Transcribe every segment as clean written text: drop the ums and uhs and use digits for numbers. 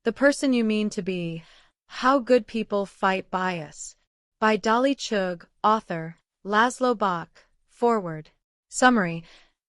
The Person You Mean to Be. How Good People Fight Bias. By Dolly Chugh, author, Laszlo Bock, Foreword. Summary.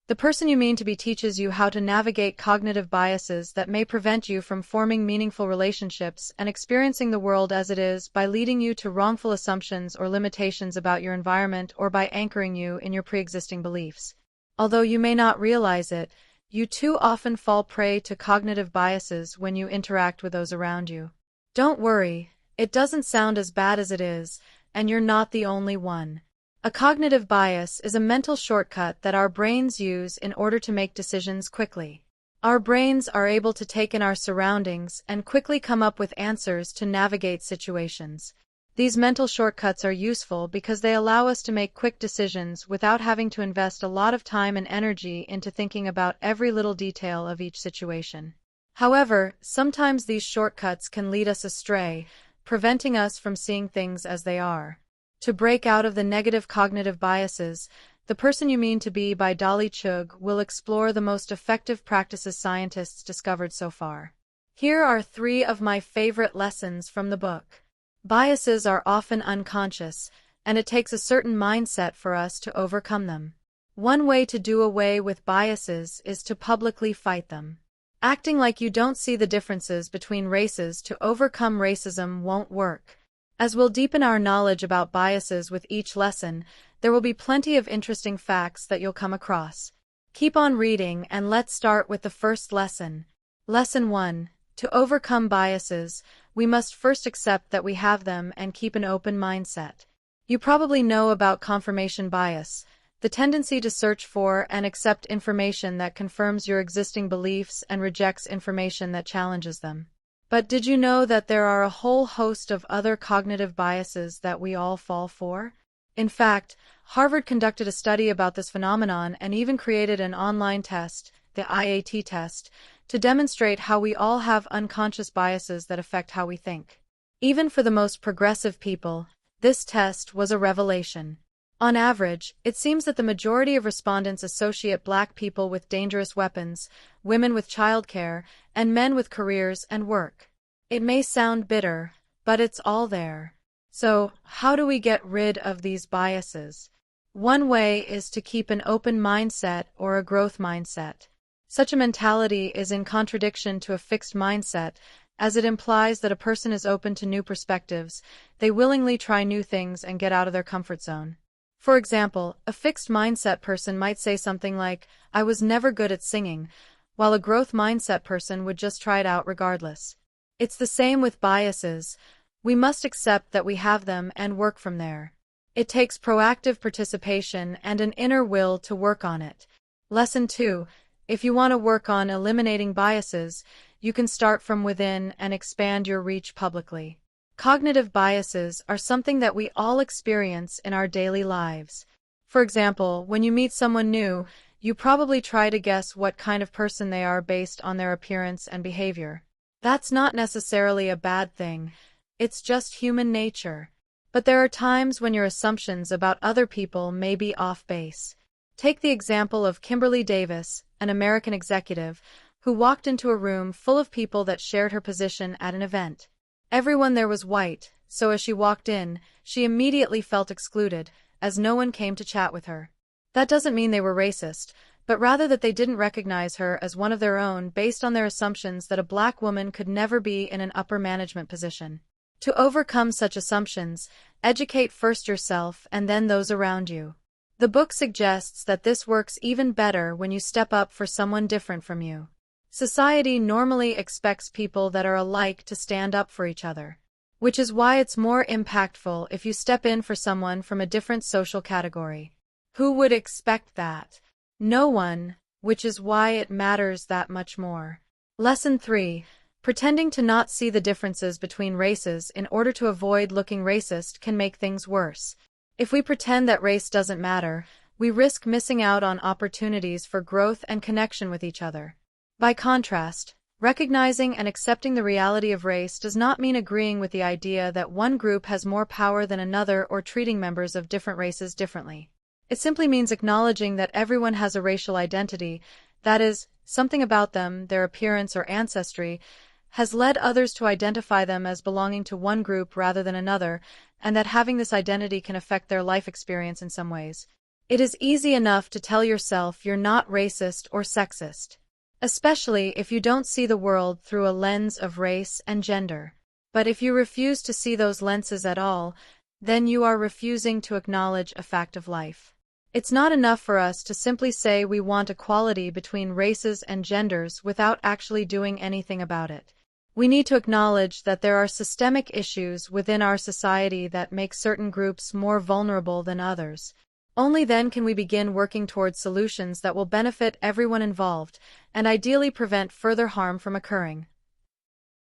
The Person You Mean to Be teaches you how to navigate cognitive biases that may prevent you from forming meaningful relationships and experiencing the world as it is by leading you to wrongful assumptions or limitations about your environment or by anchoring you in your preexisting beliefs. Although you may not realize it, you too often fall prey to cognitive biases when you interact with those around you. Don't worry, it doesn't sound as bad as it is, and you're not the only one. A cognitive bias is a mental shortcut that our brains use in order to make decisions quickly. Our brains are able to take in our surroundings and quickly come up with answers to navigate situations. These mental shortcuts are useful because they allow us to make quick decisions without having to invest a lot of time and energy into thinking about every little detail of each situation. However, sometimes these shortcuts can lead us astray, preventing us from seeing things as they are. To break out of the negative cognitive biases, The Person You Mean to Be by Dolly Chugh will explore the most effective practices scientists discovered so far. Here are 3 of my favorite lessons from the book. Biases are often unconscious, and it takes a certain mindset for us to overcome them. One way to do away with biases is to publicly fight them. Acting like you don't see the differences between races to overcome racism won't work. As we'll deepen our knowledge about biases with each lesson, there will be plenty of interesting facts that you'll come across. Keep on reading and let's start with the first lesson. Lesson 1. To overcome biases, we must first accept that we have them and keep an open mindset. You probably know about confirmation bias, the tendency to search for and accept information that confirms your existing beliefs and rejects information that challenges them. But did you know that there are a whole host of other cognitive biases that we all fall for? In fact, Harvard conducted a study about this phenomenon and even created an online test, the IAT test, to demonstrate how we all have unconscious biases that affect how we think. Even for the most progressive people, this test was a revelation. On average, it seems that the majority of respondents associate Black people with dangerous weapons, women with childcare, and men with careers and work. It may sound bitter, but it's all there. So, how do we get rid of these biases? One way is to keep an open mindset or a growth mindset. Such a mentality is in contradiction to a fixed mindset, as it implies that a person is open to new perspectives, they willingly try new things and get out of their comfort zone. For example, a fixed mindset person might say something like, "I was never good at singing," while a growth mindset person would just try it out regardless. It's the same with biases. We must accept that we have them and work from there. It takes proactive participation and an inner will to work on it. Lesson 2. If you want to work on eliminating biases, you can start from within and expand your reach publicly. Cognitive biases are something that we all experience in our daily lives. For example, when you meet someone new, you probably try to guess what kind of person they are based on their appearance and behavior. That's not necessarily a bad thing. It's just human nature. But there are times when your assumptions about other people may be off base. Take the example of Kimberly Davis, an American executive, who walked into a room full of people that shared her position at an event. Everyone there was white, so as she walked in, she immediately felt excluded, as no one came to chat with her. That doesn't mean they were racist, but rather that they didn't recognize her as one of their own based on their assumptions that a Black woman could never be in an upper management position. To overcome such assumptions, educate first yourself and then those around you. The book suggests that this works even better when you step up for someone different from you. Society normally expects people that are alike to stand up for each other, which is why it's more impactful if you step in for someone from a different social category. Who would expect that? No one, which is why it matters that much more. Lesson 3. Pretending to not see the differences between races in order to avoid looking racist can make things worse. If we pretend that race doesn't matter, we risk missing out on opportunities for growth and connection with each other. By contrast, recognizing and accepting the reality of race does not mean agreeing with the idea that one group has more power than another or treating members of different races differently. It simply means acknowledging that everyone has a racial identity, that is, something about them, their appearance or ancestry, has led others to identify them as belonging to one group rather than another, and that having this identity can affect their life experience in some ways. It is easy enough to tell yourself you're not racist or sexist, especially if you don't see the world through a lens of race and gender. But if you refuse to see those lenses at all, then you are refusing to acknowledge a fact of life. It's not enough for us to simply say we want equality between races and genders without actually doing anything about it. We need to acknowledge that there are systemic issues within our society that make certain groups more vulnerable than others. Only then can we begin working towards solutions that will benefit everyone involved and ideally prevent further harm from occurring.